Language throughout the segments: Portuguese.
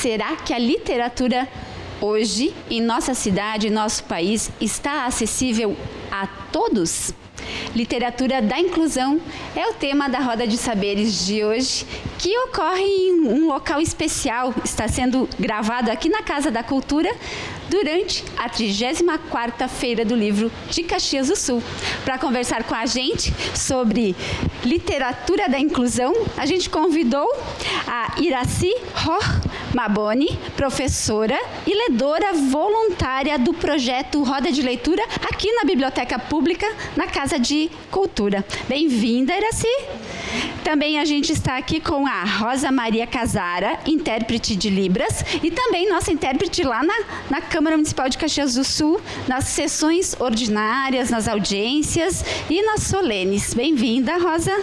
será que a literatura hoje, em nossa cidade, em nosso país, está acessível a todos? Literatura da inclusão é o tema da Roda de Saberes de hoje, que ocorre em um local especial, está sendo gravado aqui na Casa da Cultura durante a 34ª Feira do Livro de Caxias do Sul. Para conversar com a gente sobre literatura da inclusão, a gente convidou a Iracy Roch Maboni, professora e ledora voluntária do projeto Roda de Leitura aqui na Biblioteca Pública, na Casa de Cultura. Bem-vinda, Iracy! Também a gente está aqui com a Rosa Maria Casara, intérprete de Libras, e também nossa intérprete lá na Câmara Municipal de Caxias do Sul, nas sessões ordinárias, nas audiências e nas solenes. Bem-vinda, Rosa!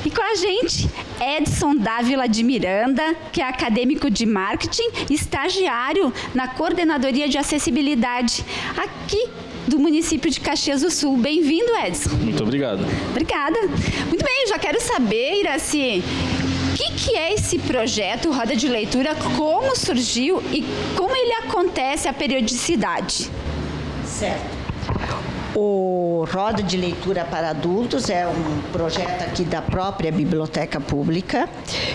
E com a gente, Edson Dávila de Miranda, que é acadêmico de marketing, estagiário na Coordenadoria de Acessibilidade aqui do município de Caxias do Sul. Bem-vindo, Edson. Muito obrigado. Obrigada. Muito bem, já quero saber, Iracy, o que é esse projeto Roda de Leitura, como surgiu e como ele acontece, a periodicidade? Certo. O Roda de Leitura para Adultos é um projeto aqui da própria Biblioteca Pública.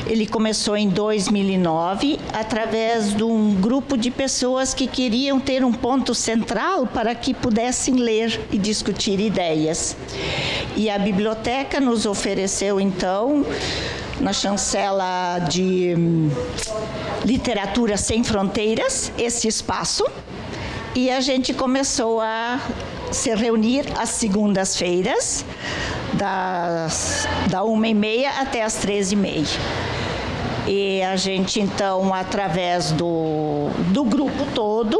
Ele começou em 2009 através de um grupo de pessoas que queriam ter um ponto central para que pudessem ler e discutir ideias. E a biblioteca nos ofereceu, então, na chancela de Literatura Sem Fronteiras, esse espaço. E a gente começou a se reunir às segundas-feiras, da 1h30 até as 13h30. E a gente, então, através do grupo todo,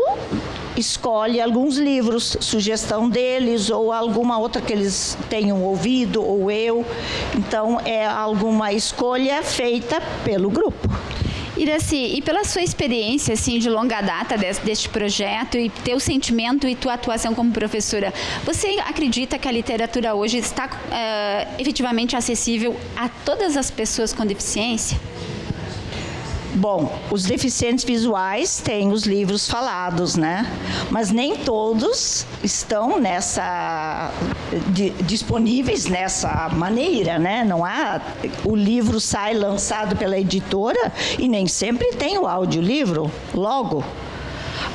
escolhe alguns livros, sugestão deles, ou alguma outra que eles tenham ouvido, ou eu. Então, é alguma escolha feita pelo grupo. Iracy, e pela sua experiência assim, de longa data deste projeto e teu sentimento e tua atuação como professora, você acredita que a literatura hoje está efetivamente acessível a todas as pessoas com deficiência? Bom, os deficientes visuais têm os livros falados, né? Mas nem todos estão disponíveis nessa maneira, né? Não há, o livro sai lançado pela editora e nem sempre tem o audiolivro logo.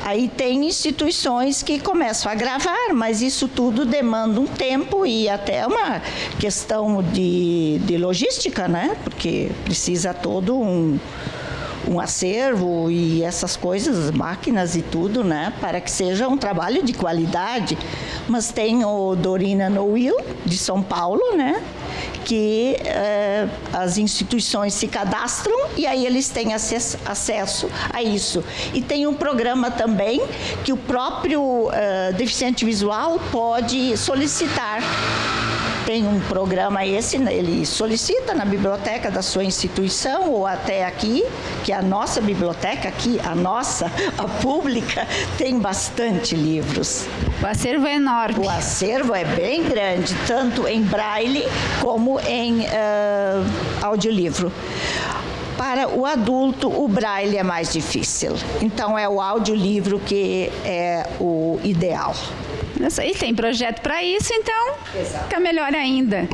Aí tem instituições que começam a gravar, mas isso tudo demanda um tempo e até uma questão de logística, né? Porque precisa todo um acervo e essas coisas, máquinas e tudo, né, para que seja um trabalho de qualidade. Mas tem o Dorina Noil, de São Paulo, né, que as instituições se cadastram e aí eles têm acesso a isso. E tem um programa também que o próprio deficiente visual pode solicitar. Tem um programa ele solicita na biblioteca da sua instituição ou até aqui, que a nossa biblioteca aqui, a pública, tem bastante livros. O acervo é enorme. O acervo é bem grande, tanto em braille como em audiolivro. Para o adulto, o braille é mais difícil. Então, é o audiolivro que é o ideal. E tem projeto para isso, então fica melhor ainda.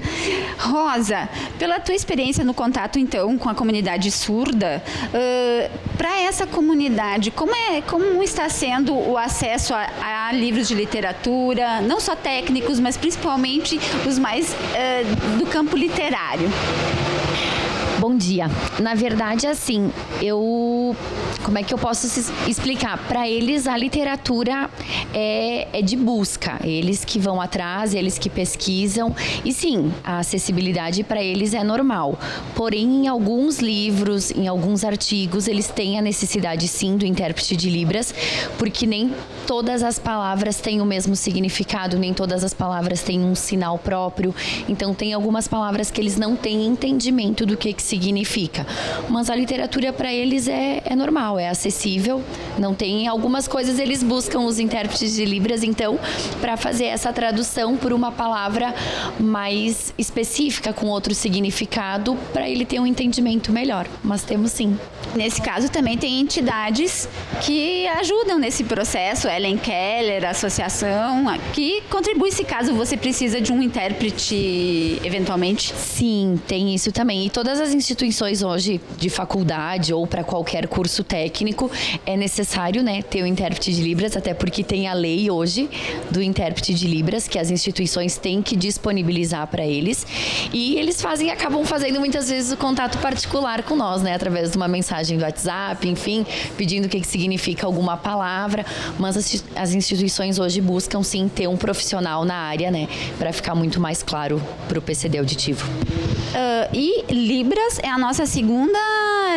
Rosa, pela tua experiência no contato, então, com a comunidade surda, para essa comunidade, como está sendo o acesso a livros de literatura, não só técnicos, mas principalmente os mais do campo literário? Bom dia. Na verdade, assim, como é que eu posso explicar? Para eles, a literatura é de busca. Eles que vão atrás, eles que pesquisam. E sim, a acessibilidade para eles é normal. Porém, em alguns livros, em alguns artigos, eles têm a necessidade, sim, do intérprete de Libras, porque nem todas as palavras têm o mesmo significado, nem todas as palavras têm um sinal próprio. Então, tem algumas palavras que eles não têm entendimento do que significa. Mas a literatura para eles é normal. pessoal, é acessível, não tem algumas coisas, eles buscam os intérpretes de Libras, então, para fazer essa tradução por uma palavra mais específica, com outro significado, para ele ter um entendimento melhor, mas temos sim. Nesse caso também tem entidades que ajudam nesse processo, Helen Keller, a associação, que contribui se caso você precisa de um intérprete eventualmente. Sim, tem isso também. E todas as instituições hoje de faculdade ou para qualquer curso técnico é necessário, né, ter o intérprete de Libras, até porque tem a lei hoje do intérprete de Libras que as instituições têm que disponibilizar para eles, e eles acabam fazendo muitas vezes o contato particular com nós, né, através de uma mensagem do WhatsApp, enfim, pedindo o que significa alguma palavra, mas as instituições hoje buscam sim ter um profissional na área, né, para ficar muito mais claro para o PCD auditivo. E Libras é a nossa segunda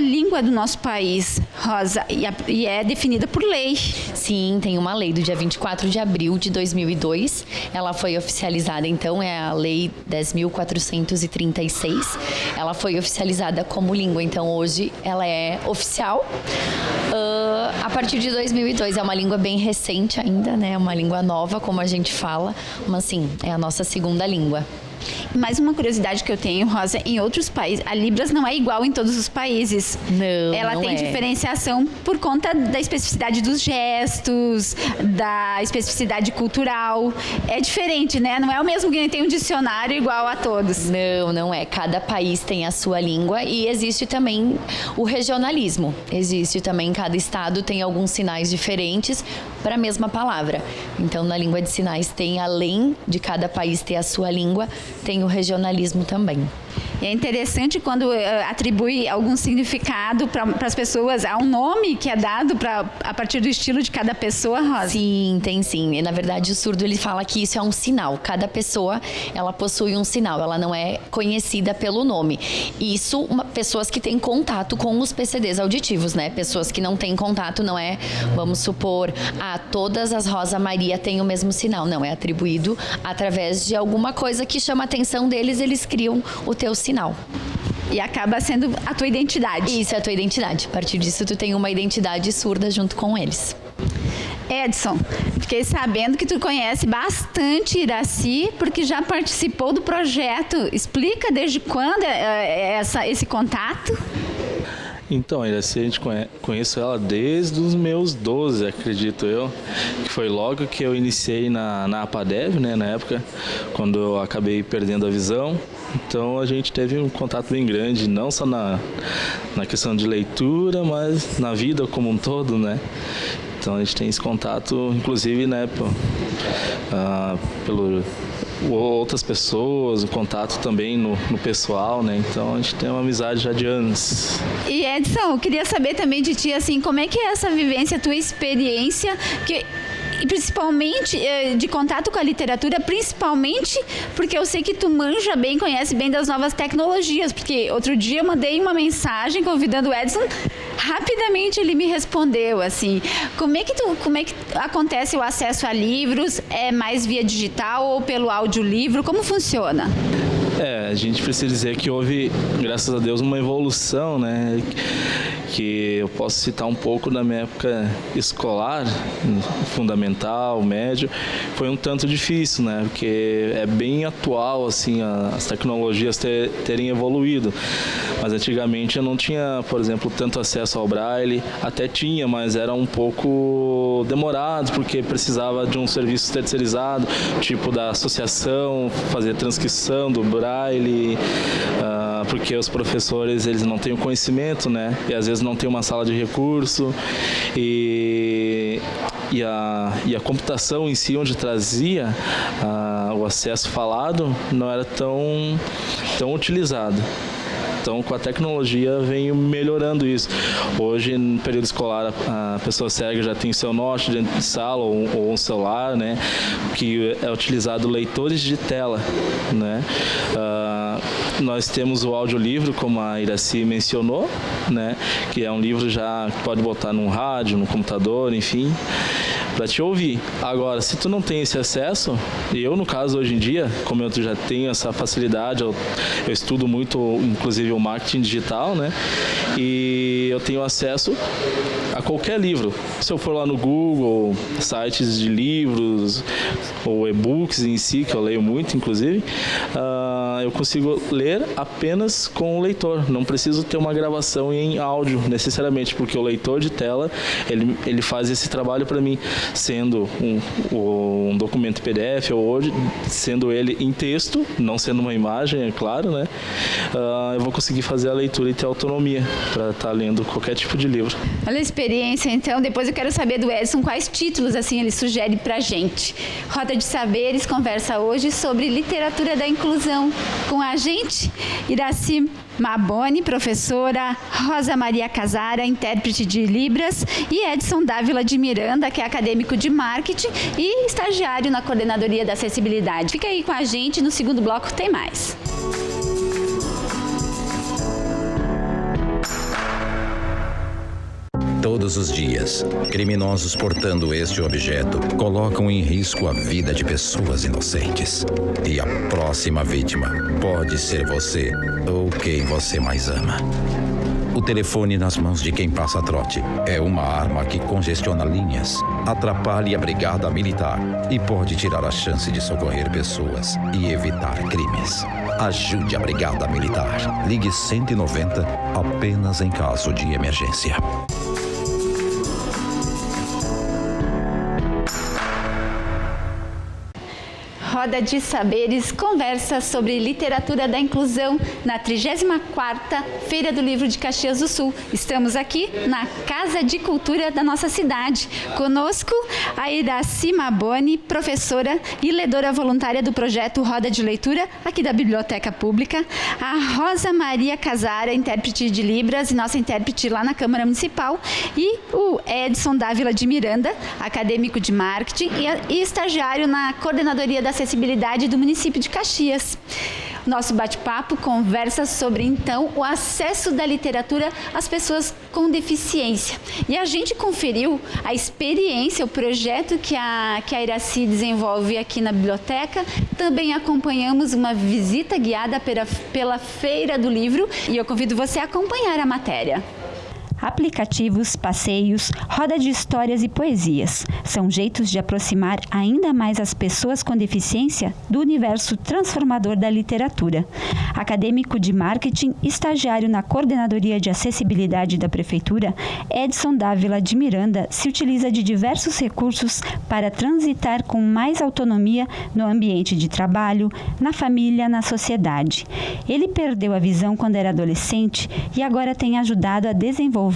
língua do nosso país, Rosa, e é definida por lei. Sim, tem uma lei do dia 24 de abril de 2002, ela foi oficializada, então, é a Lei 10.436, ela foi oficializada como língua, então hoje ela é oficial. A partir de 2002, é uma língua bem recente ainda, né? Uma língua nova, como a gente fala, mas sim, é a nossa segunda língua. Mais uma curiosidade que eu tenho, Rosa, em outros países, a Libras não é igual em todos os países. Não, ela não tem é. diferenciação por conta da especificidade dos gestos, da especificidade cultural. É diferente, né? Não é o mesmo que tem um dicionário igual a todos. Não, não é. Cada país tem a sua língua e existe também o regionalismo. Existe também, cada estado tem alguns sinais diferentes para a mesma palavra. Então, na língua de sinais tem, além de cada país ter a sua língua, tem o regionalismo também. E é interessante quando atribui algum significado para as pessoas, há um nome que é dado a partir do estilo de cada pessoa, Rosa? Sim, tem sim. E, na verdade, o surdo ele fala que isso é um sinal. Cada pessoa, ela possui um sinal, ela não é conhecida pelo nome. Isso, pessoas que têm contato com os PCDs auditivos, né? Pessoas que não têm contato, não é, vamos supor, todas as Rosa Maria têm o mesmo sinal. Não, é atribuído através de alguma coisa que chama a atenção deles, eles criam o teu sinal. E acaba sendo a tua identidade. Isso é a tua identidade. A partir disso, tu tem uma identidade surda junto com eles. Edson, fiquei sabendo que tu conhece bastante Iraci, porque já participou do projeto. Explica desde quando esse contato? Então, Iraci, a gente conheço ela desde os meus 12, acredito eu, que foi logo que eu iniciei na APADEV, né, na época, quando eu acabei perdendo a visão. Então, a gente teve um contato bem grande, não só na questão de leitura, mas na vida como um todo, né. Então, a gente tem esse contato, inclusive, né, pelo outras pessoas, o contato também no pessoal, né? Então a gente tem uma amizade já de anos. E Edson, eu queria saber também de ti, assim, como é que é essa vivência, tua experiência, e principalmente de contato com a literatura, principalmente porque eu sei que tu manja bem, conhece bem das novas tecnologias, porque outro dia eu mandei uma mensagem convidando o Edson, rapidamente ele me respondeu, assim, como é que acontece o acesso a livros? É mais via digital ou pelo audiolivro? Como funciona? A gente precisa dizer que houve, graças a Deus, uma evolução, né? Que eu posso citar um pouco da minha época escolar, fundamental, médio, foi um tanto difícil, né? Porque é bem atual, assim, as tecnologias terem evoluído. Mas antigamente eu não tinha, por exemplo, tanto acesso ao Braille, até tinha, mas era um pouco demorado, porque precisava de um serviço terceirizado, tipo da associação, fazer transcrição do Braille, porque os professores, eles não têm o conhecimento, né? E às vezes não tem uma sala de recurso e a computação em si, onde trazia o acesso falado, não era tão utilizado. Então, com a tecnologia, vem melhorando isso. Hoje, no período escolar, a pessoa cega já tem o seu note dentro de sala ou um celular, né? Que é utilizado leitores de tela, né? Nós temos o audiolivro, como a Iraci mencionou, né? Que é um livro já que pode botar num rádio, no computador, enfim. para te ouvir. Agora, se tu não tem esse acesso, eu no caso hoje em dia, como eu já tenho essa facilidade, eu estudo muito, inclusive o marketing digital, né? E eu tenho acesso a qualquer livro. Se eu for lá no Google, sites de livros ou e-books em si, que eu leio muito, inclusive, eu consigo ler apenas com o leitor. Não preciso ter uma gravação em áudio, necessariamente, porque o leitor de tela, ele faz esse trabalho para mim, sendo um documento PDF ou Word, sendo ele em texto, não sendo uma imagem, é claro, né? Eu vou conseguir fazer a leitura e ter autonomia para estar lendo qualquer tipo de livro. Olha a experiência, então. Depois eu quero saber do Edson quais títulos assim ele sugere pra gente. Roda de Saberes conversa hoje sobre literatura da inclusão. Com a gente, Iraci Maboni, professora, Rosa Maria Casara, intérprete de Libras, e Edson Dávila de Miranda, que é acadêmico de marketing e estagiário na Coordenadoria da Acessibilidade. Fica aí com a gente, no segundo bloco tem mais. Todos os dias, criminosos portando este objeto colocam em risco a vida de pessoas inocentes. E a próxima vítima pode ser você ou quem você mais ama. O telefone nas mãos de quem passa trote é uma arma que congestiona linhas, atrapalha a brigada militar e pode tirar a chance de socorrer pessoas e evitar crimes. Ajude a brigada militar. Ligue 190 apenas em caso de emergência. Roda de Saberes conversa sobre literatura da inclusão na 34ª Feira do Livro de Caxias do Sul. Estamos aqui na Casa de Cultura da nossa cidade. Conosco a Iraci Maboni, professora e ledora voluntária do projeto Roda de Leitura aqui da Biblioteca Pública. A Rosa Maria Casara, intérprete de Libras e nossa intérprete lá na Câmara Municipal. E o Edson Dávila de Miranda, acadêmico de marketing e estagiário na Coordenadoria da Acessibilidade do município de Caxias. Nosso bate-papo conversa sobre, então, o acesso da literatura às pessoas com deficiência. E a gente conferiu a experiência, o projeto que a Iraci desenvolve aqui na biblioteca. Também acompanhamos uma visita guiada pela Feira do Livro e eu convido você a acompanhar a matéria. Aplicativos, passeios, roda de histórias e poesias são jeitos de aproximar ainda mais as pessoas com deficiência do universo transformador da literatura. Acadêmico de marketing, estagiário na Coordenadoria de Acessibilidade da Prefeitura, Edson Dávila de Miranda se utiliza de diversos recursos para transitar com mais autonomia no ambiente de trabalho, na família, na sociedade. Ele perdeu a visão quando era adolescente e agora tem ajudado a desenvolver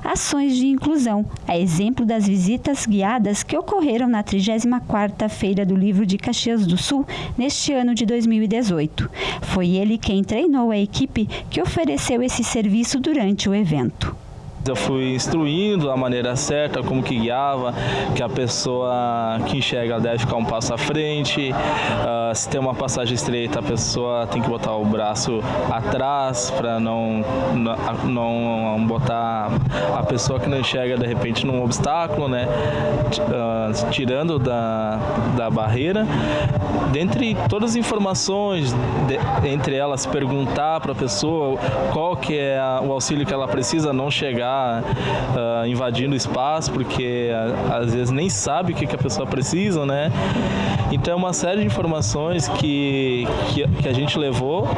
ações de inclusão, a exemplo das visitas guiadas que ocorreram na 34ª Feira do Livro de Caxias do Sul neste ano de 2018. Foi ele quem treinou a equipe que ofereceu esse serviço durante o evento. Eu fui instruindo da maneira certa, como que guiava, que a pessoa que enxerga deve ficar um passo à frente, se tem uma passagem estreita, a pessoa tem que botar o braço atrás para não botar a pessoa que não enxerga de repente num obstáculo, né? Tirando da barreira. Dentre todas as informações, entre elas perguntar para a pessoa qual que é o auxílio que ela precisa, não chegar invadindo o espaço, porque às vezes nem sabe o que a pessoa precisa, né? Então é uma série de informações que a gente levou,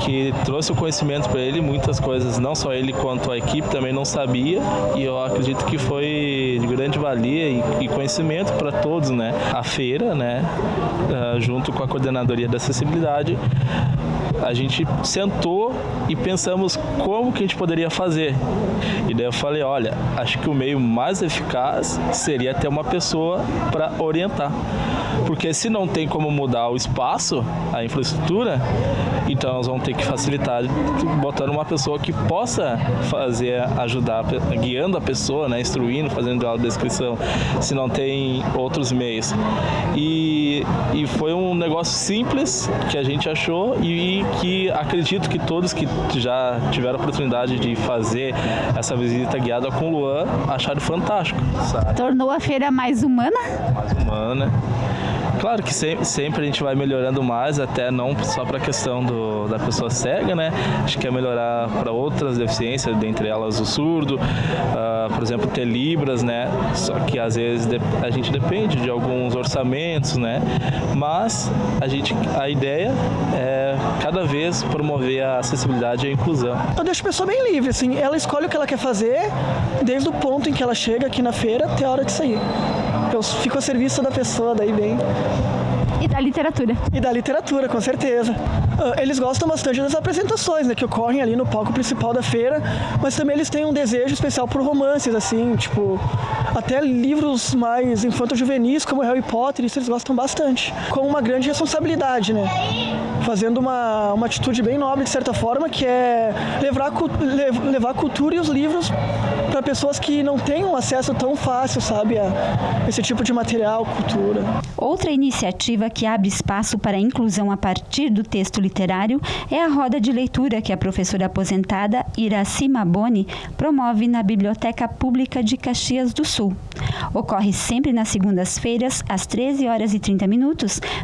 que trouxe o conhecimento para ele, muitas coisas não só ele quanto a equipe também não sabia, e eu acredito que foi de grande valia e conhecimento para todos, né? A feira, né? Junto com a Coordenadoria da Acessibilidade, a gente sentou e pensamos como que a gente poderia fazer. E daí eu falei, olha, acho que o meio mais eficaz seria ter uma pessoa para orientar. porque se não tem como mudar o espaço, a infraestrutura, então nós vamos ter que facilitar botando uma pessoa que possa ajudar, guiando a pessoa, né, instruindo, fazendo a descrição, se não tem outros meios. E foi um negócio simples que a gente achou e que acredito que todos que já tiveram a oportunidade de fazer essa visita guiada com o Luan acharam fantástico, sabe? Tornou a feira mais humana? Mais humana. Claro que sempre a gente vai melhorando mais, até não só para a questão da pessoa cega, né? Acho que é melhorar para outras deficiências, dentre elas o surdo, por exemplo, ter libras, né? Só que às vezes a gente depende de alguns orçamentos, né? Mas a ideia é cada vez promover a acessibilidade e a inclusão. Eu deixo a pessoa bem livre, assim, ela escolhe o que ela quer fazer, desde o ponto em que ela chega aqui na feira até a hora de sair. Eu fico a serviço da pessoa, daí bem. E da literatura. E da literatura, com certeza. Eles gostam bastante das apresentações, né, que ocorrem ali no palco principal da feira, mas também eles têm um desejo especial por romances, assim, tipo, até livros mais infanto-juvenis, como Harry Potter, isso eles gostam bastante. Com uma grande responsabilidade, né? Fazendo uma atitude bem nobre, de certa forma, que é levar a cultura e os livros para pessoas que não têm um acesso tão fácil, sabe, a esse tipo de material, cultura. Outra iniciativa que abre espaço para a inclusão a partir do texto literário é a roda de leitura que a professora aposentada Iraci Maboni promove na Biblioteca Pública de Caxias do Sul. Ocorre sempre nas segundas-feiras, às 13h30,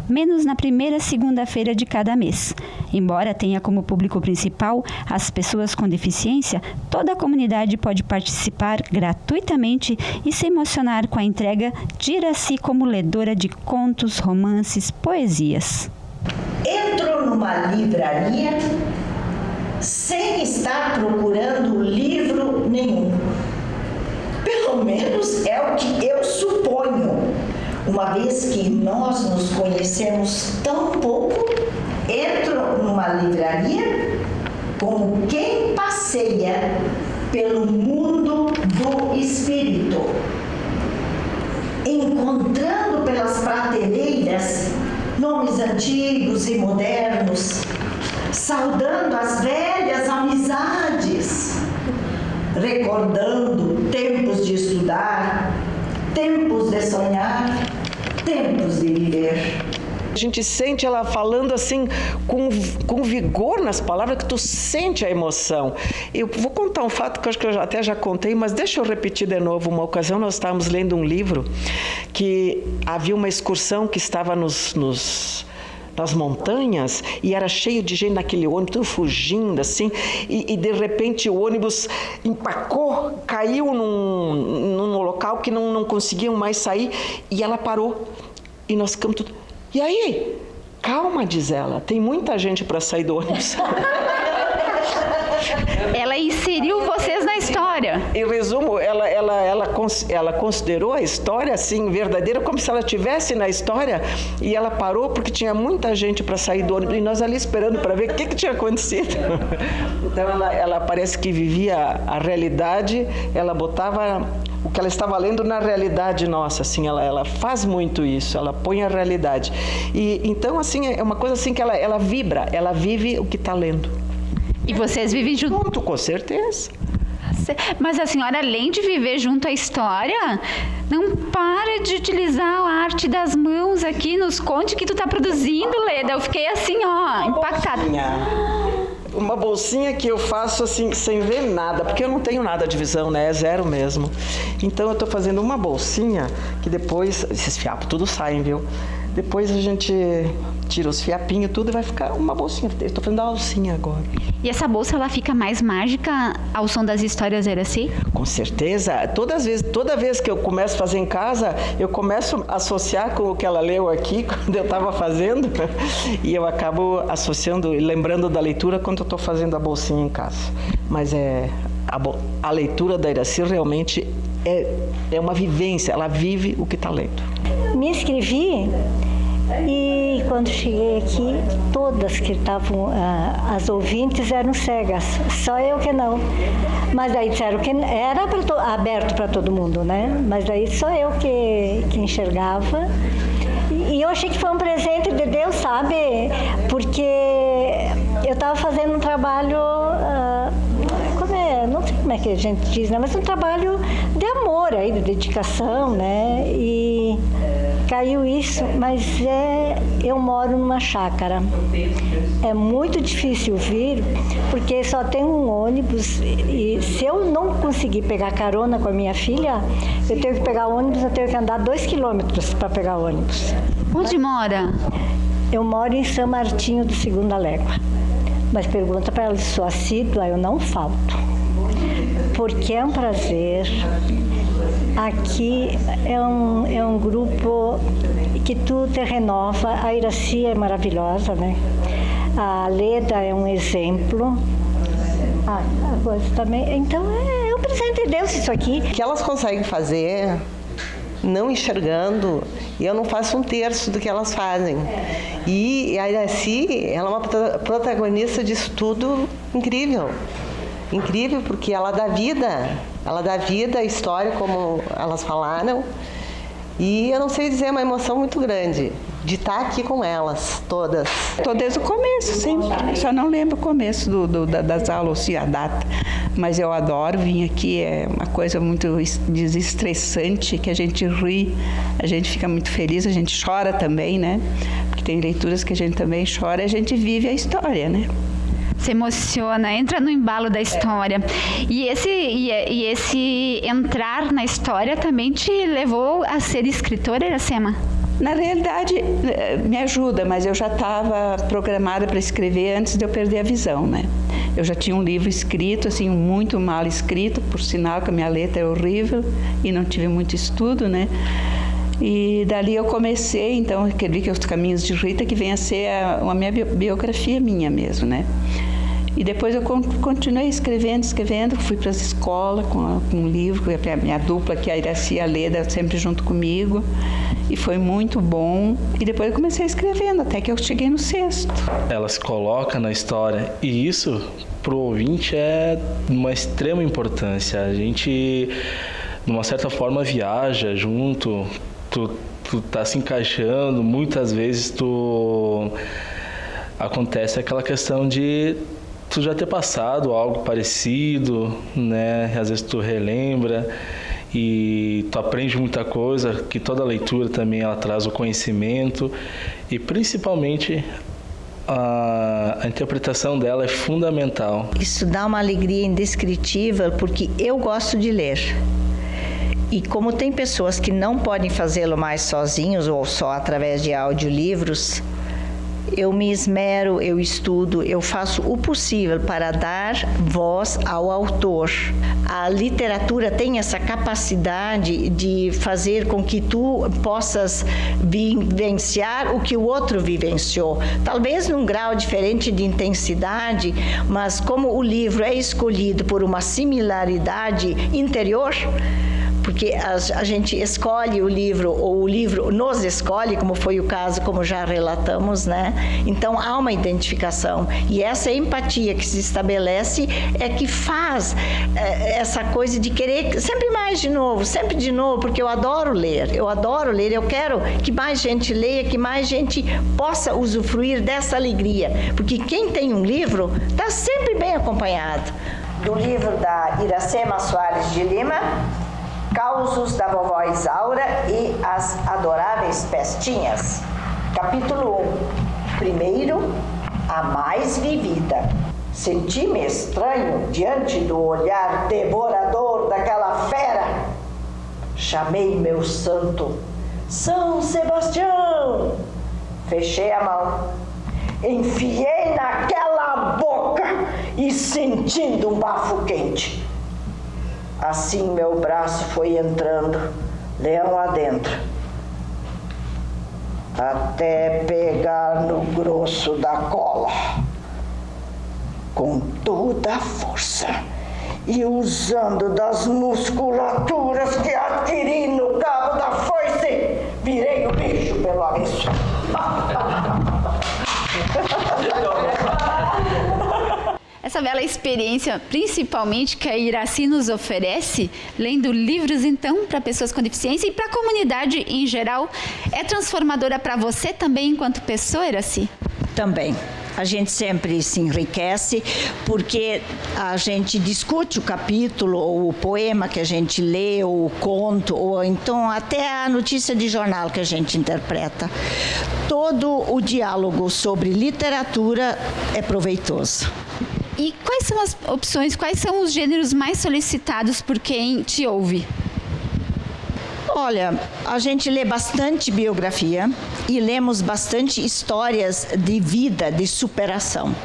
menos na primeira segunda-feira de cada mês. Embora tenha como público principal as pessoas com deficiência, toda a comunidade pode participar gratuitamente e se emocionar com a entrega de Iraci como ledora de contos, romances, poesias. Entro numa livraria sem estar procurando livro nenhum. Pelo menos é o que eu suponho, uma vez que nós nos conhecemos tão pouco. Entro numa livraria como quem passeia pelo mundo do espírito, encontrando pelas prateleiras nomes antigos e modernos, saudando as velhas amizades, recordando tempos de estudar, tempos de sonhar, tempos de viver. A gente sente ela falando assim com vigor nas palavras, que tu sente a emoção. Eu vou contar um fato que eu acho que eu até já contei, mas deixa eu repetir de novo. Uma ocasião nós estávamos lendo um livro que havia uma excursão que estava nas montanhas e era cheio de gente naquele ônibus, tudo fugindo assim, e de repente o ônibus empacou, caiu num local que não conseguiam mais sair e ela parou e nós ficamos tudo... E aí? Calma, diz ela, tem muita gente para sair do ônibus. Ela inseriu vocês na história. Em resumo, ela considerou a história assim verdadeira, como se ela estivesse na história, e ela parou porque tinha muita gente para sair do ônibus e nós ali esperando para ver o que tinha acontecido. Então ela parece que vivia a realidade, ela botava o que ela estava lendo na realidade nossa, assim, ela faz muito isso, ela põe a realidade. E então assim é uma coisa assim que ela vibra, ela vive o que está lendo. E vocês vivem junto? Com certeza. Mas a senhora, além de viver junto à história, não para de utilizar a arte das mãos aqui. Nos conte o que tu tá produzindo, Leda. Eu fiquei assim, ó, impactada. Uma bolsinha que eu faço assim, sem ver nada, porque eu não tenho nada de visão, né? É zero mesmo. Então eu tô fazendo uma bolsinha que depois, esses fiapos tudo saem, viu? Depois a gente tira os fiapinhos tudo e vai ficar uma bolsinha. Estou fazendo a alcinha agora. E essa bolsa, ela fica mais mágica ao som das histórias Iraci? Com certeza. Toda vez que eu começo a fazer em casa, eu começo a associar com o que ela leu aqui, quando eu estava fazendo, e eu acabo associando e lembrando da leitura quando eu estou fazendo a bolsinha em casa. Mas a leitura da Iraci realmente é uma vivência, ela vive o que está lendo. Me inscrevi e quando cheguei aqui, todas que estavam, as ouvintes eram cegas, só eu que não. Mas daí disseram que era aberto para todo mundo, né? Mas daí só eu que enxergava. E eu achei que foi um presente de Deus, sabe? Porque eu estava fazendo um trabalho, não sei como é que a gente diz, né? Mas um trabalho de amor aí, de dedicação, né? E caiu isso, mas eu moro numa chácara. É muito difícil vir, porque só tem um ônibus e se eu não conseguir pegar carona com a minha filha, eu tenho que pegar o ônibus, eu tenho que andar 2 quilômetros para pegar o ônibus. Onde mora? Eu moro em São Martinho do Segunda Légua. Mas pergunta para ela se sou assídua, eu não falto. Porque é um prazer. Aqui é um grupo que tu te renova. A Iraci é maravilhosa, né? A Leda é um exemplo. A coisa também. Então é um presente de Deus isso aqui. O que elas conseguem fazer, não enxergando, e eu não faço 1/3 do que elas fazem. E a Iraci, ela é uma protagonista disso tudo incrível. Incrível porque ela dá vida à história, como elas falaram. E eu não sei dizer, é uma emoção muito grande de estar aqui com elas, todas. Estou desde o começo, sempre. Só não lembro o começo das aulas, assim, a data. Mas eu adoro vir aqui, é uma coisa muito desestressante, que a gente ri, a gente fica muito feliz, a gente chora também, né? Porque tem leituras que a gente também chora e a gente vive a história, né? Se emociona, entra no embalo da história. E esse entrar na história também te levou a ser escritora, Iracema? Na realidade, me ajuda, mas eu já estava programada para escrever antes de eu perder a visão, né? Eu já tinha um livro escrito, assim, muito mal escrito, por sinal que a minha letra é horrível e não tive muito estudo, né? E dali eu comecei, então, escrevi que Os Caminhos de Rita, que vem a ser uma minha biografia minha mesmo, né? E depois eu continuei escrevendo, fui para as escolas com um livro, a minha dupla, que é a Iraci e a Leda, sempre junto comigo, e foi muito bom. E depois eu comecei escrevendo, até que eu cheguei no 6º. Ela se coloca na história, e isso, para o ouvinte, é de uma extrema importância. A gente, de uma certa forma, viaja junto, tu tá se encaixando, muitas vezes acontece aquela questão de tu já ter passado algo parecido, né? Às vezes tu relembra e tu aprende muita coisa, que toda leitura também ela traz o conhecimento e principalmente a interpretação dela é fundamental. Isso dá uma alegria indescritível porque eu gosto de ler. E como tem pessoas que não podem fazê-lo mais sozinhos ou só através de audiolivros, eu me esmero, eu estudo, eu faço o possível para dar voz ao autor. A literatura tem essa capacidade de fazer com que tu possas vivenciar o que o outro vivenciou. Talvez num grau diferente de intensidade, mas como o livro é escolhido por uma similaridade interior, porque a gente escolhe o livro, ou o livro nos escolhe, como foi o caso, como já relatamos, né? Então, há uma identificação. E essa empatia que se estabelece é que faz essa coisa de querer sempre mais de novo, sempre de novo, porque eu adoro ler, eu quero que mais gente leia, que mais gente possa usufruir dessa alegria. Porque quem tem um livro está sempre bem acompanhado. Do livro da Iracema Soares de Lima, Causos da Vovó Isaura e as Adoráveis Pestinhas. Capítulo 1. Primeiro, a mais vivida. Senti-me estranho diante do olhar devorador daquela fera. Chamei meu santo, São Sebastião. Fechei a mão, enfiei naquela boca e sentindo um bafo quente. Assim meu braço foi entrando, leão adentro, até pegar no grosso da cola, com toda a força e usando das musculaturas que adquiri no cabo da foice, virei o bicho pelo avesso. essa bela experiência, principalmente que a Iraci nos oferece, lendo livros então para pessoas com deficiência e para a comunidade em geral, é transformadora para você também enquanto pessoa, Iraci? Também. A gente sempre se enriquece porque a gente discute o capítulo ou o poema que a gente lê, ou o conto, ou então até a notícia de jornal que a gente interpreta. Todo o diálogo sobre literatura é proveitoso. E quais são as opções, quais são os gêneros mais solicitados por quem te ouve? Olha, a gente lê bastante biografia e lemos bastante histórias de vida, de superação.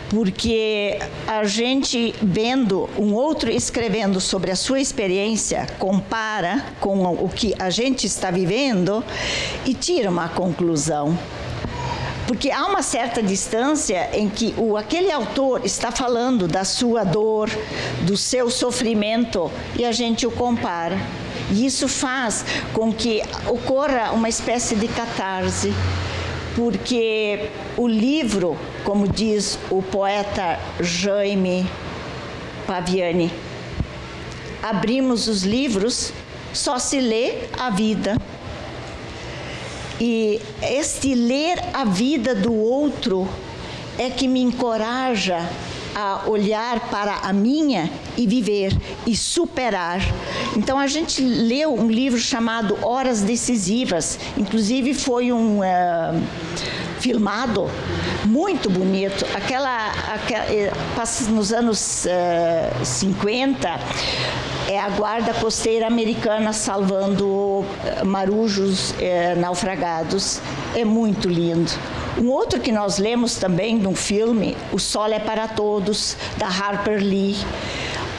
Porque a gente vendo um outro escrevendo sobre a sua experiência, compara com o que a gente está vivendo e tira uma conclusão. Porque há uma certa distância em que aquele autor está falando da sua dor, do seu sofrimento, e a gente o compara. E isso faz com que ocorra uma espécie de catarse, porque o livro, como diz o poeta Jaime Paviani, abrimos os livros, só se lê a vida. E este ler a vida do outro é que me encoraja a olhar para a minha e viver e superar. Então a gente leu um livro chamado Horas Decisivas, inclusive foi filmado, muito bonito. Passa nos anos 50, é a guarda costeira americana salvando marujos naufragados. É muito lindo. Um outro que nós lemos também num filme, O Sol é para Todos, da Harper Lee.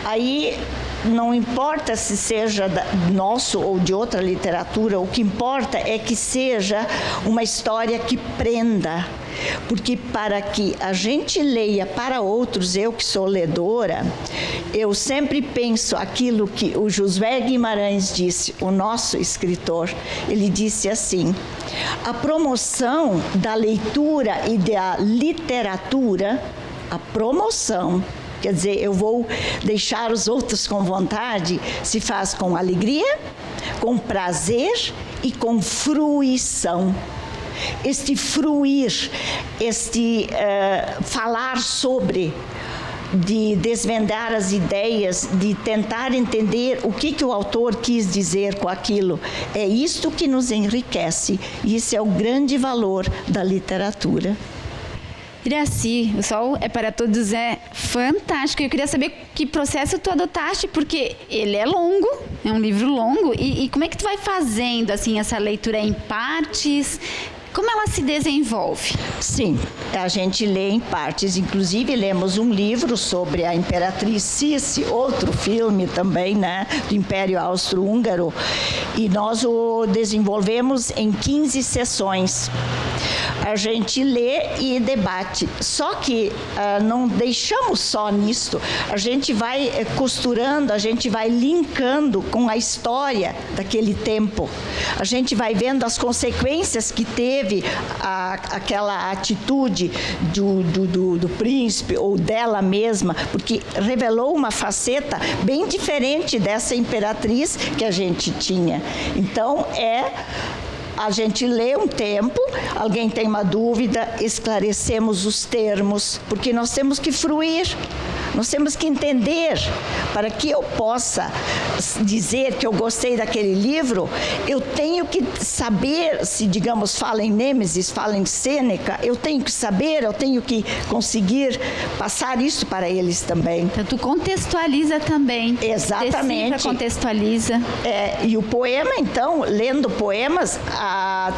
Aí não importa se seja nosso ou de outra literatura, o que importa é que seja uma história que prenda. Porque para que a gente leia para outros, eu que sou ledora, eu sempre penso aquilo que o Josué Guimarães disse, o nosso escritor. Ele disse assim: a promoção da leitura e da literatura, a promoção, quer dizer, eu vou deixar os outros com vontade, se faz com alegria, com prazer e com fruição. Este fruir, este falar sobre, de desvendar as ideias, de tentar entender o que o autor quis dizer com aquilo, é isto que nos enriquece. E isso é o grande valor da literatura. Iraci, O Sol é para Todos é fantástico. Eu queria saber que processo tu adotaste, porque ele é longo, é um livro longo, e como é que tu vai fazendo assim essa leitura em partes? Como ela se desenvolve? Sim, a gente lê em partes. Inclusive, lemos um livro sobre a Imperatriz Sissi, outro filme também, né, do Império Austro-Húngaro, e nós o desenvolvemos em 15 sessões. A gente lê e debate. Só que não deixamos só nisto. A gente vai costurando, a gente vai linkando com a história daquele tempo. A gente vai vendo as consequências que teve aquela atitude do príncipe ou dela mesma, porque revelou uma faceta bem diferente dessa imperatriz que a gente tinha. Então, a gente lê um tempo, alguém tem uma dúvida, esclarecemos os termos, porque nós temos que fruir, nós temos que entender. Para que eu possa dizer que eu gostei daquele livro, eu tenho que saber, se digamos fala em Nêmesis, fala em Sêneca, eu tenho que saber, eu tenho que conseguir passar isso para eles também. Então tu contextualiza também. Exatamente. Decifra, contextualiza. E o poema, então, lendo poemas,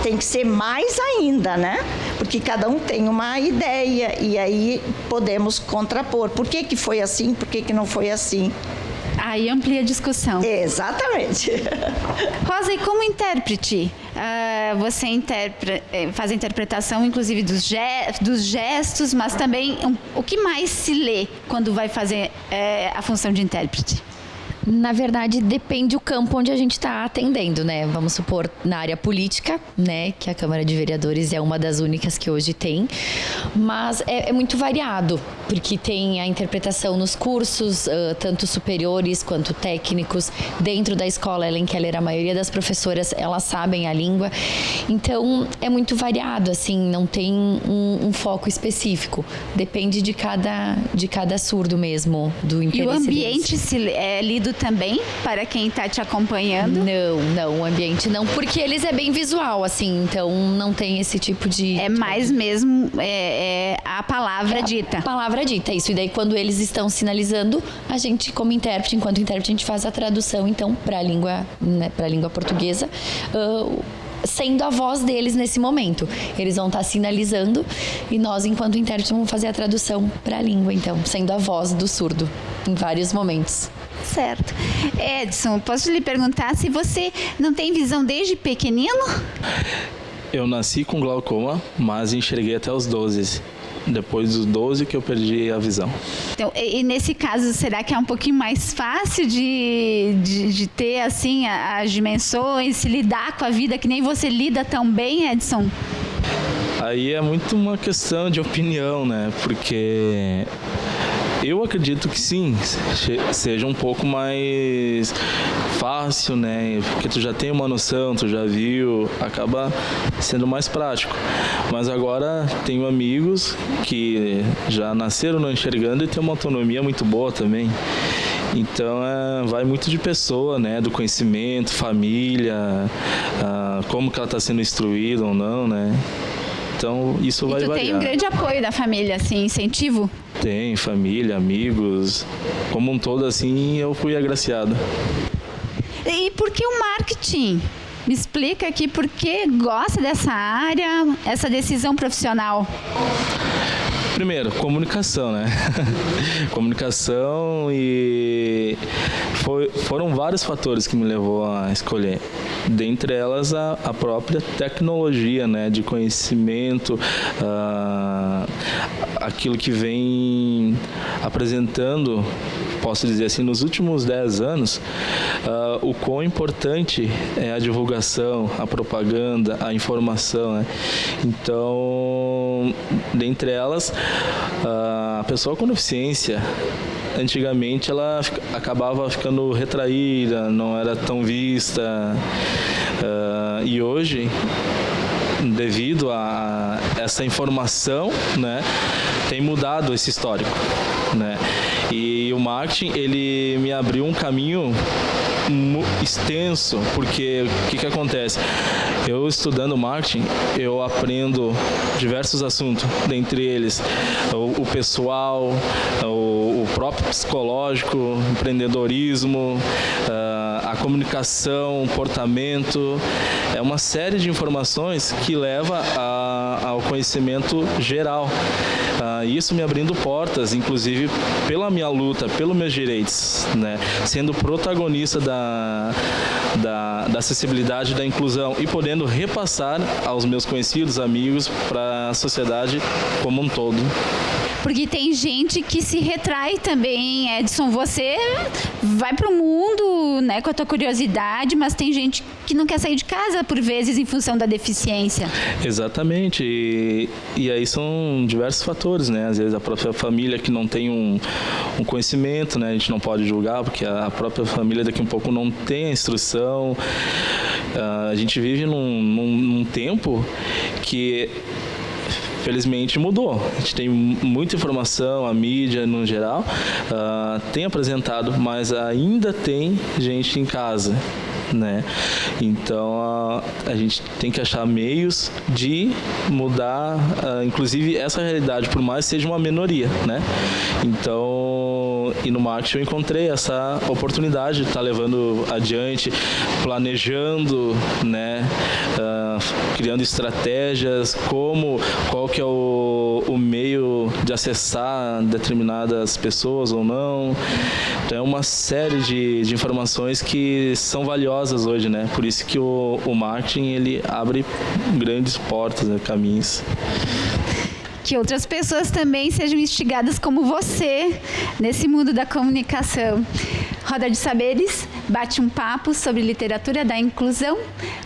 tem que ser mais ainda, né? Porque cada um tem uma ideia e aí podemos contrapor. Por que foi assim? Por que não foi assim? Aí amplia a discussão. Exatamente. Rosa, e como intérprete? Você faz a interpretação, inclusive, dos gestos, mas também o que mais se lê quando vai fazer a função de intérprete? Na verdade, depende do campo onde a gente está atendendo, né? Vamos supor, na área política, né? Que a Câmara de Vereadores é uma das únicas que hoje tem. Mas é muito variado, porque tem a interpretação nos cursos, tanto superiores quanto técnicos. Dentro da escola Ellen Keller, a maioria das professoras, elas sabem a língua. Então, é muito variado, assim, não tem um foco específico. Depende de cada surdo mesmo, do interesse. E o ambiente deles. é lido também para quem está te acompanhando? Não, o ambiente não, porque eles é bem visual, assim, então não tem esse tipo de... É mais mesmo a palavra dita. A palavra dita, isso. E daí quando eles estão sinalizando, a gente, como intérprete, enquanto intérprete, a gente faz a tradução, então, para a língua, né, para a língua portuguesa, sendo a voz deles nesse momento. Eles vão estar sinalizando e nós, enquanto intérprete, vamos fazer a tradução para a língua, então, sendo a voz do surdo em vários momentos. Certo. Edson, posso lhe perguntar se você não tem visão desde pequenino? Eu nasci com glaucoma, mas enxerguei até os 12. Depois dos 12 que eu perdi a visão. Então, e nesse caso, será que é um pouquinho mais fácil de ter assim as dimensões, se lidar com a vida que nem você lida tão bem, Edson? Aí é muito uma questão de opinião, né? Porque eu acredito que sim, seja um pouco mais fácil, né? Porque tu já tem uma noção, tu já viu, acaba sendo mais prático. Mas agora tenho amigos que já nasceram não enxergando e tem uma autonomia muito boa também. Então vai muito de pessoa, né? Do conhecimento, família, como que ela está sendo instruída ou não, né? Então isso vai variar. E tu tem um grande apoio da família, assim, incentivo? Tem, família, amigos, como um todo assim eu fui agraciado. E por que o marketing? Me explica aqui por que gosta dessa área, essa decisão profissional. Primeiro, comunicação, né? Comunicação e foram vários fatores que me levou a escolher. Dentre elas, a própria tecnologia, né? De conhecimento, aquilo que vem apresentando, posso dizer assim, nos últimos 10 anos, o quão importante é a divulgação, a propaganda, a informação, né? Então, dentre elas, a pessoa com deficiência, antigamente ela acabava ficando retraída, não era tão vista, e hoje, devido a essa informação, né, tem mudado esse histórico, né? E o marketing, ele me abriu um caminho extenso, porque o que acontece? Eu estudando marketing, eu aprendo diversos assuntos, dentre eles o pessoal, o próprio psicológico, empreendedorismo, a comunicação, o comportamento, é uma série de informações que leva ao conhecimento geral. Isso me abrindo portas, inclusive pela minha luta, pelos meus direitos, né? Sendo protagonista da acessibilidade, da inclusão e podendo repassar aos meus conhecidos, amigos, para a sociedade como um todo. Porque tem gente que se retrai também, Edson. Você vai para o mundo, né, com a tua curiosidade, mas tem gente que não quer sair de casa, por vezes, em função da deficiência. Exatamente. E aí são diversos fatores, né? Às vezes a própria família que não tem um conhecimento, né? A gente não pode julgar, porque a própria família daqui a um pouco não tem a instrução. A gente vive num tempo que felizmente mudou. A gente tem muita informação, a mídia no geral tem apresentado, mas ainda tem gente em casa, né? Então a gente tem que achar meios de mudar, inclusive essa realidade, por mais que seja uma minoria, né? Então, e no marketing eu encontrei essa oportunidade de estar levando adiante, planejando, né? Criando estratégias, qual que é o meio de acessar determinadas pessoas ou não. Então é uma série de informações que são valiosas hoje, né? Por isso que o marketing, ele abre grandes portas, né? Caminhos. Que outras pessoas também sejam instigadas como você nesse mundo da comunicação. Roda de Saberes bate um papo sobre literatura da inclusão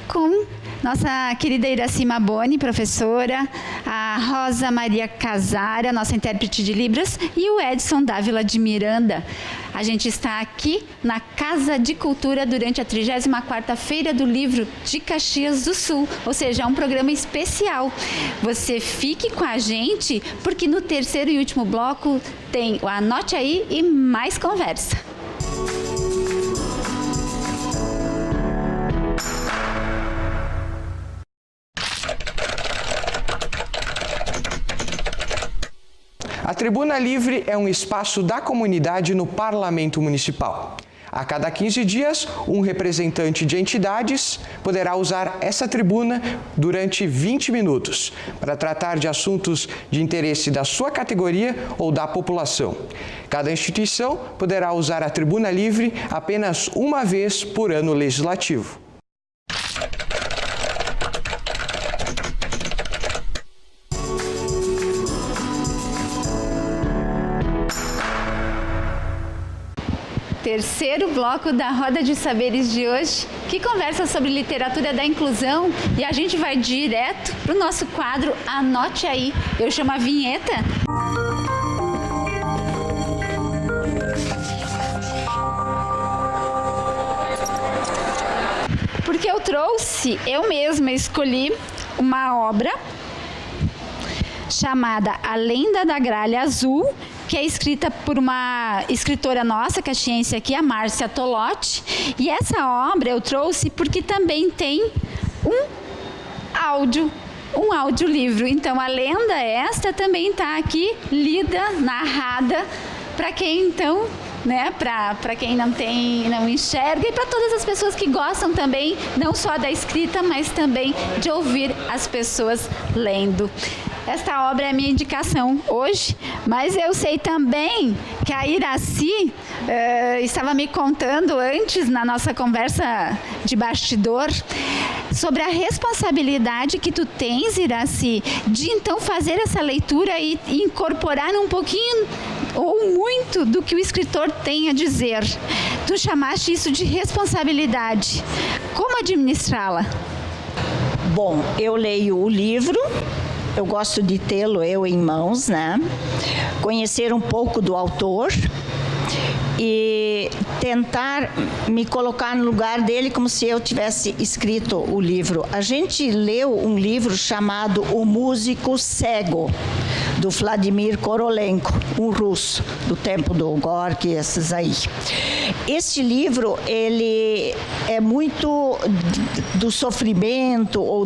com nossa querida Iracema Boni, professora, a Rosa Maria Casara, nossa intérprete de Libras, e o Edson Dávila de Miranda. A gente está aqui na Casa de Cultura durante a 34ª Feira do Livro de Caxias do Sul, ou seja, é um programa especial. Você fique com a gente, porque no terceiro e último bloco tem o Anote Aí e mais conversa. A Tribuna Livre é um espaço da comunidade no Parlamento Municipal. A cada 15 dias, um representante de entidades poderá usar essa tribuna durante 20 minutos para tratar de assuntos de interesse da sua categoria ou da população. Cada instituição poderá usar a Tribuna Livre apenas uma vez por ano legislativo. Terceiro bloco da Roda de Saberes de hoje, que conversa sobre literatura da inclusão, e a gente vai direto para o nosso quadro Anote Aí. Eu chamo a vinheta. Porque eu mesma escolhi uma obra chamada A Lenda da Gralha Azul, que é escrita por uma escritora nossa, caxiense aqui, a Márcia Tolotti. E essa obra eu trouxe porque também tem um audiolivro. Então, a lenda esta também está aqui, lida, narrada, para quem então, né, para quem não enxerga, e para todas as pessoas que gostam também, não só da escrita, mas também de ouvir as pessoas lendo. Esta obra é a minha indicação hoje, mas eu sei também que a Iraci estava me contando antes, na nossa conversa de bastidor, sobre a responsabilidade que tu tens, Iraci, de então fazer essa leitura e incorporar um pouquinho ou muito do que o escritor tem a dizer. Tu chamaste isso de responsabilidade. Como administrá-la? Bom, eu leio o livro. Eu gosto de tê-lo em mãos, né? Conhecer um pouco do autor e tentar me colocar no lugar dele como se eu tivesse escrito o livro. A gente leu um livro chamado O Músico Cego, do Vladimir Korolenko, um russo, do tempo do Gorky, esses aí. Este livro, ele é muito do sofrimento ou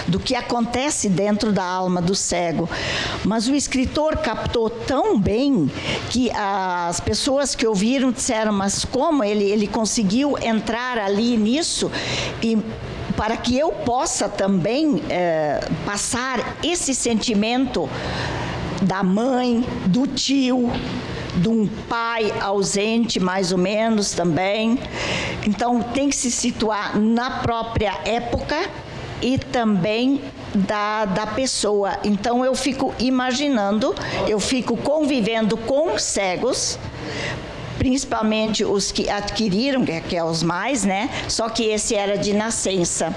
do que acontece dentro da alma do cego. Mas o escritor captou tão bem que as pessoas que ouviram disseram, mas como ele conseguiu entrar ali nisso, e para que eu possa também passar esse sentimento da mãe, do tio, de um pai ausente, mais ou menos, também. Então, tem que se situar na própria época e também da pessoa. Então, eu fico imaginando, eu fico convivendo com cegos, principalmente os que adquiriram, que é os mais, né? Só que esse era de nascença.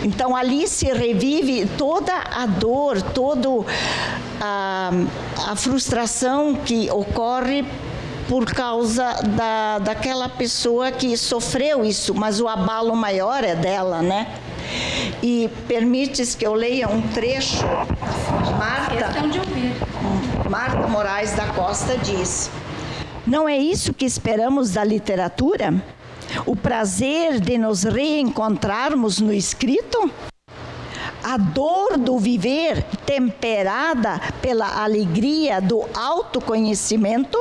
Então, ali se revive toda a dor, toda a frustração que ocorre por causa daquela pessoa que sofreu isso, mas o abalo maior é dela, né? E permites que eu leia um trecho? Marta Moraes da Costa diz: não é isso que esperamos da literatura? O prazer de nos reencontrarmos no escrito? A dor do viver temperada pela alegria do autoconhecimento?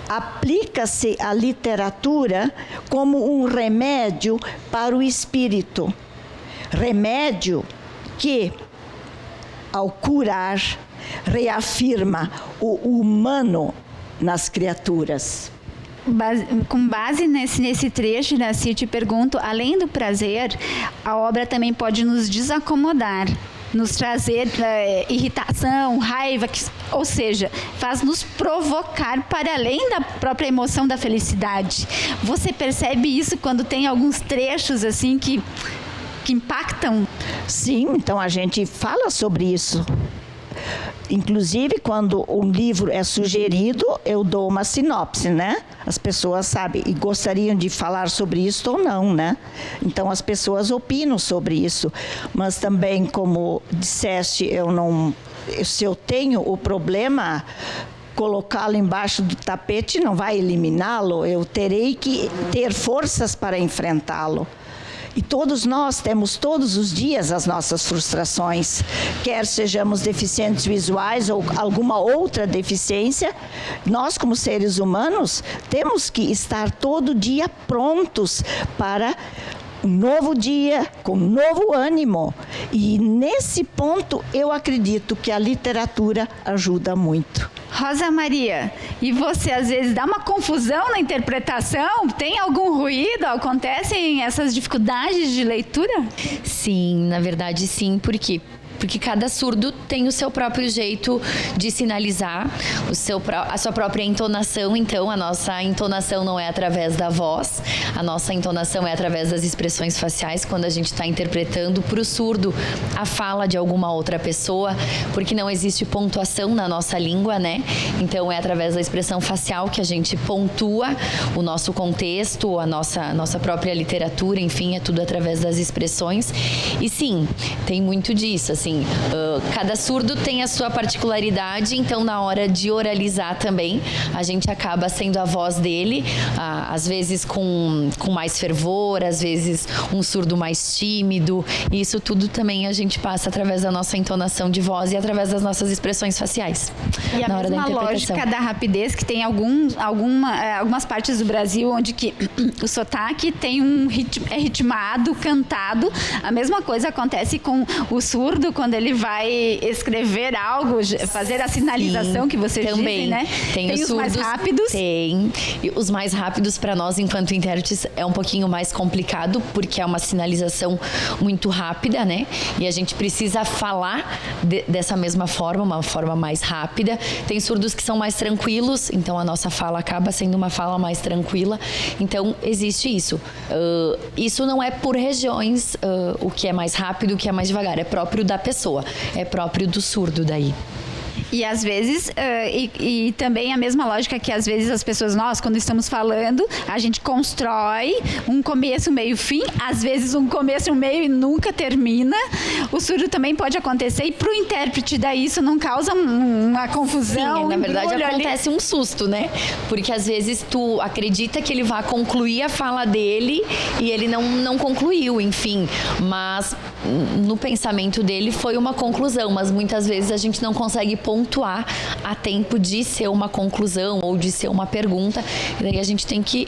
Aplica-se a literatura como um remédio para o espírito. Remédio que, ao curar, reafirma o humano nas criaturas. Com base nesse trecho, Iraci, te pergunto, além do prazer, a obra também pode nos desacomodar. nos trazer irritação, raiva, ou seja, faz nos provocar para além da própria emoção da felicidade. Você percebe isso quando tem alguns trechos assim que impactam? Sim, então a gente fala sobre isso. Inclusive, quando um livro é sugerido, eu dou uma sinopse, né? As pessoas sabem e gostariam de falar sobre isso ou não, né? Então, as pessoas opinam sobre isso. Mas também, como disseste, se eu tenho o problema, colocá-lo embaixo do tapete não vai eliminá-lo. Eu terei que ter forças para enfrentá-lo. E todos nós temos todos os dias as nossas frustrações, quer sejamos deficientes visuais ou alguma outra deficiência, nós como seres humanos temos que estar todo dia prontos para um novo dia, com novo ânimo. E nesse ponto eu acredito que a literatura ajuda muito. Rosa Maria, e você às vezes dá uma confusão na interpretação? Tem algum ruído? Acontecem essas dificuldades de leitura? Sim, na verdade sim, por quê? Porque cada surdo tem o seu próprio jeito de sinalizar, a sua própria entonação. Então, a nossa entonação não é através da voz, a nossa entonação é através das expressões faciais, quando a gente está interpretando para o surdo a fala de alguma outra pessoa, porque não existe pontuação na nossa língua, né? Então, é através da expressão facial que a gente pontua o nosso contexto, a nossa própria literatura, enfim, é tudo através das expressões. E sim, tem muito disso, assim, cada surdo tem a sua particularidade, então na hora de oralizar também, a gente acaba sendo a voz dele, às vezes com mais fervor, às vezes um surdo mais tímido, e isso tudo também a gente passa através da nossa entonação de voz e através das nossas expressões faciais. E a mesma lógica da rapidez, que tem algumas partes do Brasil onde que o sotaque tem é ritmado, cantado. A mesma coisa acontece com o surdo quando ele vai escrever algo, fazer a sinalização que vocês dizem, né? Tem os surdos, mais rápidos? Tem. E os mais rápidos para nós, enquanto intérpretes, é um pouquinho mais complicado, porque é uma sinalização muito rápida, né? E a gente precisa falar dessa mesma forma, uma forma mais rápida. Tem surdos que são mais tranquilos, então a nossa fala acaba sendo uma fala mais tranquila. Então, existe isso. Isso não é por regiões, o que é mais rápido, o que é mais devagar. É próprio da pessoa, é próprio do surdo daí. E às vezes, e também a mesma lógica que às vezes as pessoas, nós, quando estamos falando, a gente constrói um começo, meio, fim, às vezes um começo, um meio e nunca termina. O surdo também pode acontecer e para o intérprete daí isso não causa uma confusão? Sim, na verdade acontece um susto, né? Porque às vezes tu acredita que ele vai concluir a fala dele e ele não concluiu, enfim. Mas no pensamento dele foi uma conclusão, mas muitas vezes a gente não consegue pontuar a tempo de ser uma conclusão ou de ser uma pergunta, e daí a gente tem que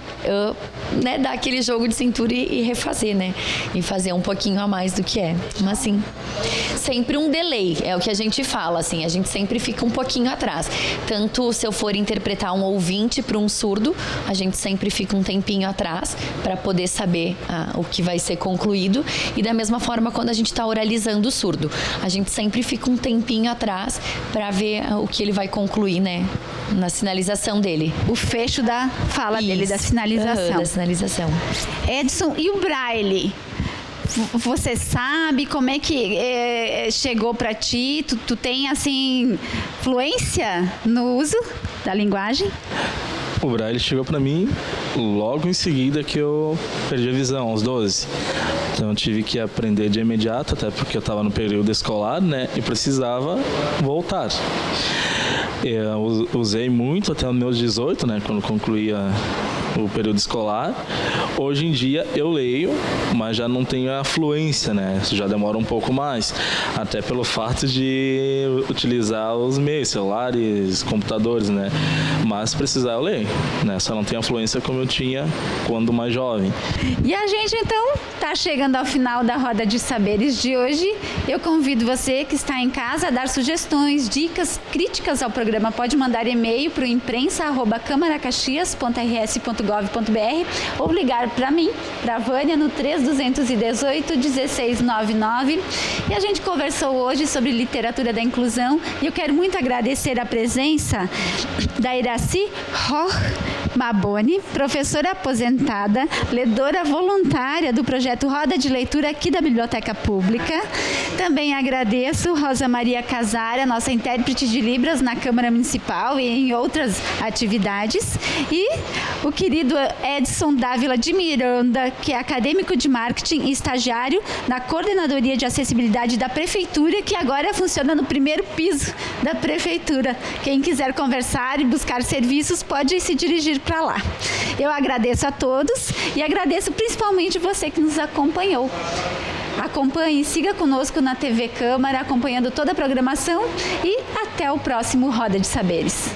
dar aquele jogo de cintura e refazer, né? E fazer um pouquinho a mais do que é. Mas sim, sempre um delay, é o que a gente fala, assim, a gente sempre fica um pouquinho atrás. Tanto se eu for interpretar um ouvinte para um surdo, a gente sempre fica um tempinho atrás para poder saber o que vai ser concluído, e da mesma forma quando a gente está oralizando o surdo, a gente sempre fica um tempinho atrás para ver o que ele vai concluir, né, na sinalização dele. O fecho da fala dele, da sinalização. Da sinalização. Edson, e o Braille? Você sabe como é que chegou para ti? Tu tem, assim, fluência no uso da linguagem? O Braille chegou para mim logo em seguida que eu perdi a visão, aos 12. Então eu tive que aprender de imediato, até porque eu estava no período escolar, né? E precisava voltar. Eu usei muito até os meus 18, né? Quando concluía o período escolar. Hoje em dia eu leio, mas já não tenho a fluência, né? Isso já demora um pouco mais. Até pelo fato de utilizar os meios, celulares, computadores, né? Mas se precisar eu leio, né? Só não tenho a fluência como eu tinha quando mais jovem. E a gente então está chegando ao final da Roda de Saberes de hoje. Eu convido você que está em casa a dar sugestões, dicas, críticas ao programa. Pode mandar e-mail para o imprensa@camaracaxias.rs.gov.br câmara.gov.br ou ligar para mim, para a Vânia, no 3218-1699. E a gente conversou hoje sobre literatura da inclusão e eu quero muito agradecer a presença da Iraci Maboni, professora aposentada, ledora voluntária do projeto Roda de Leitura aqui da Biblioteca Pública. Também agradeço Rosa Maria Casara, nossa intérprete de Libras na Câmara Municipal e em outras atividades. E o querido Edson Dávila de Miranda, que é acadêmico de marketing e estagiário na Coordenadoria de Acessibilidade da Prefeitura, que agora funciona no primeiro piso da Prefeitura. Quem quiser conversar e buscar serviços pode se dirigir para lá. Eu agradeço a todos e agradeço principalmente você que nos acompanhou. Acompanhe e siga conosco na TV Câmara, acompanhando toda a programação e até o próximo Roda de Saberes.